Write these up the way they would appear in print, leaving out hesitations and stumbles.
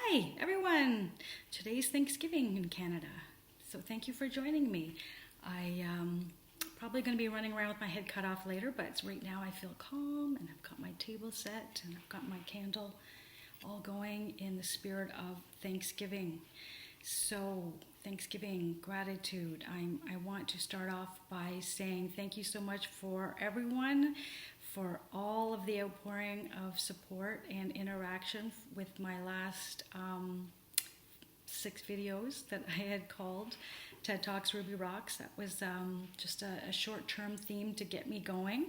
Hi, everyone. Today's Thanksgiving in Canada, so thank you for joining me. I probably going to be running around with my head cut off later, but right now I feel calm and I've got my table set and I've got my candle all going in the spirit of Thanksgiving. So, Thanksgiving, gratitude. I want to start off by saying thank you so much for everyone, for all of the outpouring of support and interaction with my last 6 videos that I had called TED Talks Ruby Rocks. That was just a short-term theme to get me going.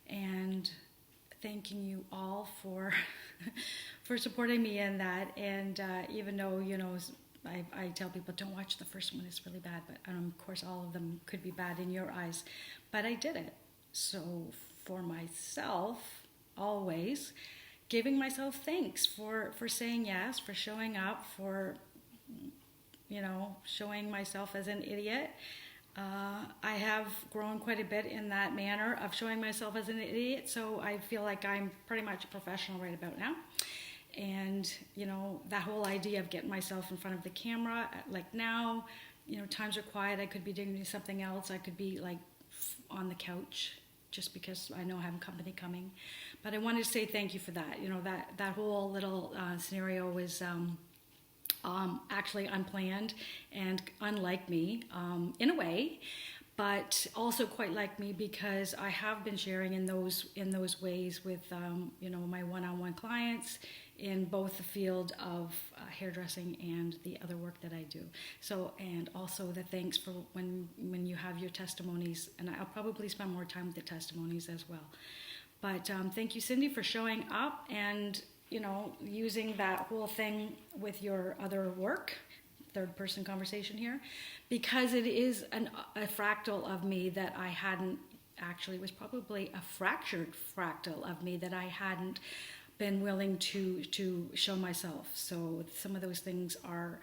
And thanking you all for for supporting me in that. And even though, I tell people don't watch the first one, it's really bad, but of course all of them could be bad in your eyes, but I did it. So for myself, always giving myself thanks for saying yes, for showing up, for showing myself as an idiot. I have grown quite a bit in that manner of showing myself as an idiot, so I feel like I'm pretty much a professional right about now. And that whole idea of getting myself in front of the camera, like now, times are quiet, I could be doing something else, I could be like on the couch just because I know I have company coming. But I wanted to say thank you for that. That whole little scenario was actually unplanned and unlike me in a way, but also quite like me because I have been sharing in those ways with my one-on-one clients in both the field of hairdressing and the other work that I do. So, and also the thanks for when you have your testimonies, and I'll probably spend more time with the testimonies as well. But thank you, Cindy, for showing up and using that whole thing with your other work, third person conversation here, because it is a fractal of me that I hadn't, actually it was probably a fractured fractal of me that I hadn't been willing to show myself. So some of those things are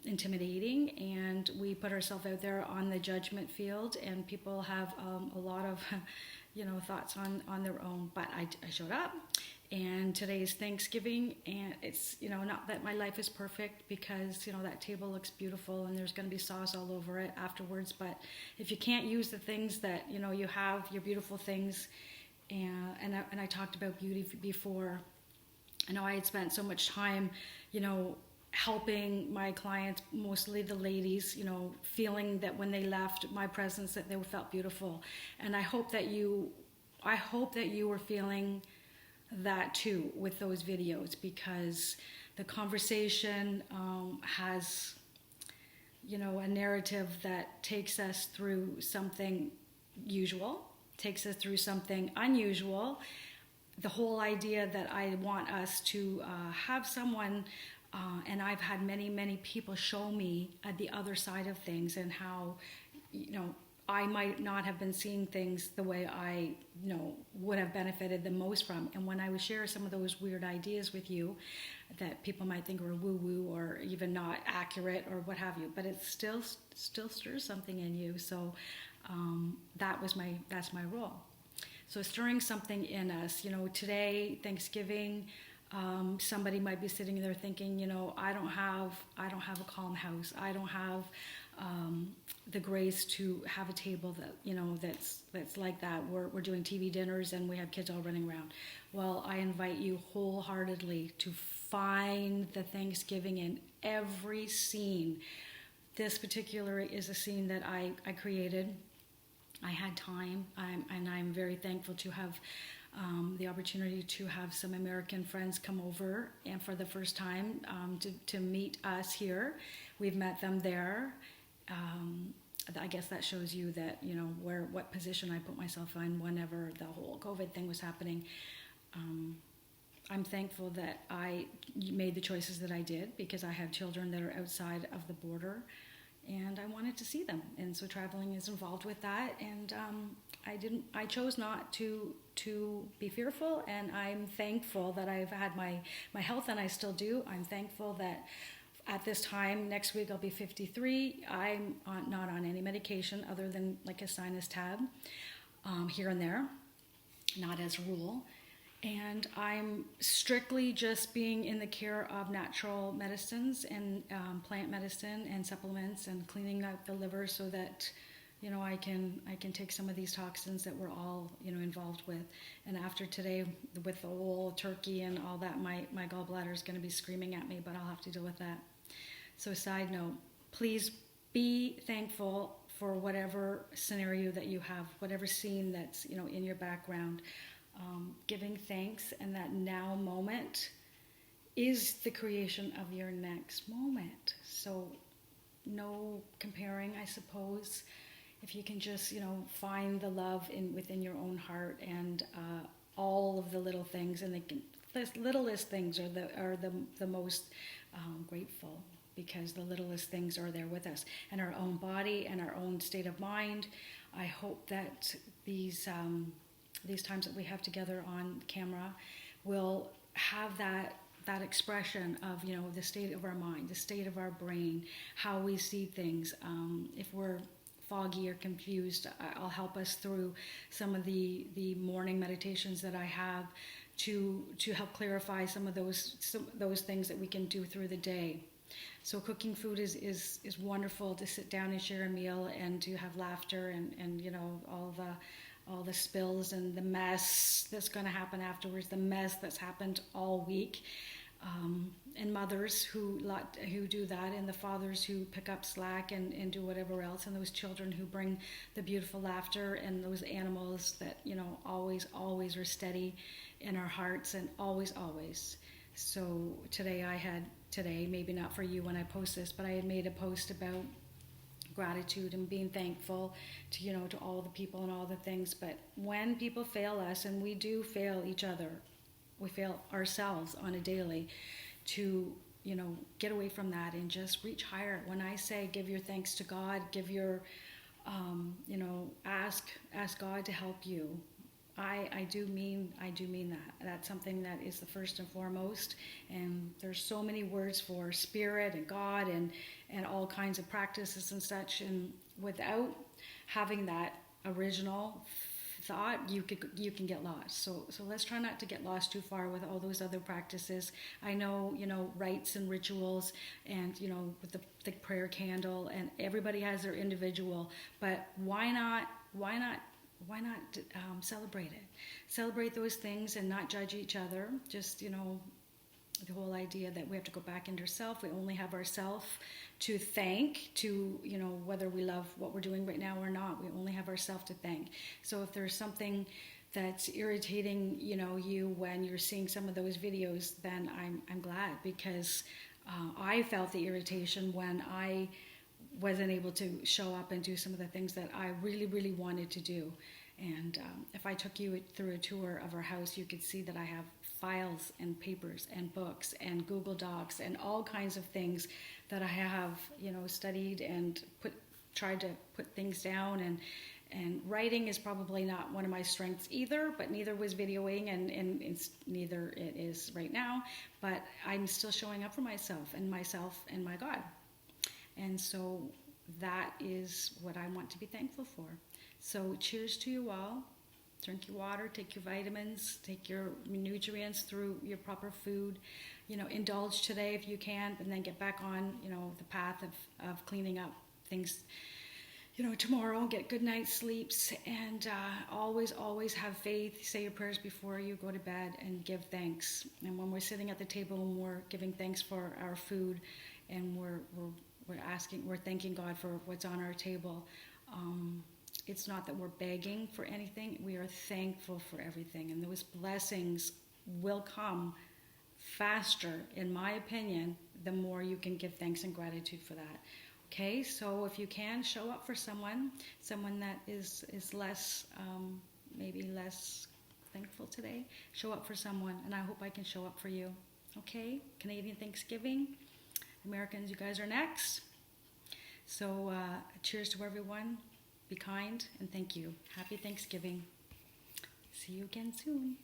intimidating, and we put ourselves out there on the judgment field, and people have a lot of thoughts on their own. But I showed up, and today is Thanksgiving, and it's not that my life is perfect because that table looks beautiful and there's going to be sauce all over it afterwards. But if you can't use the things that you have, your beautiful things, and I talked about beauty before. I know I had spent so much time, helping my clients, mostly the ladies, feeling that when they left my presence that they felt beautiful. And I hope that you were feeling that too with those videos, because the conversation has, a narrative that takes us through something usual, takes us through something unusual. The whole idea that I want us to have someone, and I've had many people show me the other side of things, and how I might not have been seeing things the way I would have benefited the most from. And when I would share some of those weird ideas with you that people might think were woo-woo or even not accurate or what have you, but it still stirs something in you. So that's my role. So stirring something in us. Today, Thanksgiving, somebody might be sitting there thinking, I don't have a calm house. I don't have the grace to have a table that that's like that. We're doing TV dinners and we have kids all running around. Well, I invite you wholeheartedly to find the Thanksgiving in every scene. This particular is a scene that I created. I had time, and I'm very thankful to have the opportunity to have some American friends come over, and for the first time to meet us here. We've met them there. I guess that shows you that what position I put myself in whenever the whole COVID thing was happening. I'm thankful that I made the choices that I did, because I have children that are outside of the border, and I wanted to see them, and so traveling is involved with that. And I chose not to be fearful, and I'm thankful that I've had my health, and I still do. I'm thankful that at this time, next week I'll be 53. I'm not on any medication other than like a sinus tab here and there, not as a rule. And I'm strictly just being in the care of natural medicines and plant medicine and supplements and cleaning out the liver so that, I can take some of these toxins that we're all, involved with. And after today, with the whole turkey and all that, my gallbladder is going to be screaming at me, but I'll have to deal with that. So side note, please be thankful for whatever scenario that you have, whatever scene that's, in your background. Giving thanks, and that now moment is the creation of your next moment. So no comparing, I suppose. If you can just, find the love within your own heart, and all of the little things, and the littlest things are the most grateful, because the littlest things are there with us, and our own body and our own state of mind. I hope that these times that we have together on camera will have that expression of, the state of our mind, the state of our brain, how we see things. If we're foggy or confused, I'll help us through some of the morning meditations that I have to help clarify some of those things that we can do through the day. So cooking food is wonderful, to sit down and share a meal and to have laughter and all the spills and the mess that's going to happen afterwards, the mess that's happened all week, and mothers who do that, and the fathers who pick up slack and do whatever else, and those children who bring the beautiful laughter, and those animals that, always are steady in our hearts, and always. So today, maybe not for you when I post this, but I had made a post about gratitude and being thankful to all the people and all the things. But when people fail us, and we do fail each other, we fail ourselves on a daily, to get away from that and just reach higher. When I say give your thanks to God, give your ask God to help you, I do mean that. That's something that is the first and foremost. And there's so many words for spirit and God and all kinds of practices and such. And without having that original thought, you can get lost. So let's try not to get lost too far with all those other practices. I know, rites and rituals, and with the prayer candle, and everybody has their individual. But why not celebrate those things and not judge each other? Just, the whole idea that we have to go back into ourselves. We only have ourselves to thank, to, whether we love what we're doing right now or not, we only have ourselves to thank. So if there's something that's irritating, you when you're seeing some of those videos, then I'm glad, because I felt the irritation when I wasn't able to show up and do some of the things that I really, really wanted to do. And if I took you through a tour of our house, you could see that I have files and papers and books and Google Docs and all kinds of things that I have, studied and tried to put things down. And writing is probably not one of my strengths either, but neither was videoing, and neither it is right now. But I'm still showing up for myself and my God. And so that is what I want to be thankful for. So cheers to you all. Drink your water, take your vitamins, take your nutrients through your proper food. Indulge today if you can, and then get back on, the path of cleaning up things, tomorrow. Get good night's sleeps, and always have faith. Say your prayers before you go to bed, and give thanks. And when we're sitting at the table and we're giving thanks for our food, and we're thanking God for what's on our table. It's not that we're begging for anything. We are thankful for everything. And those blessings will come faster, in my opinion, the more you can give thanks and gratitude for that. Okay, so if you can, show up for someone that is less, maybe less thankful today. Show up for someone, and I hope I can show up for you. Okay, Canadian Thanksgiving. Americans, you guys are next. So cheers to everyone. Be kind, and thank you. Happy Thanksgiving. See you again soon.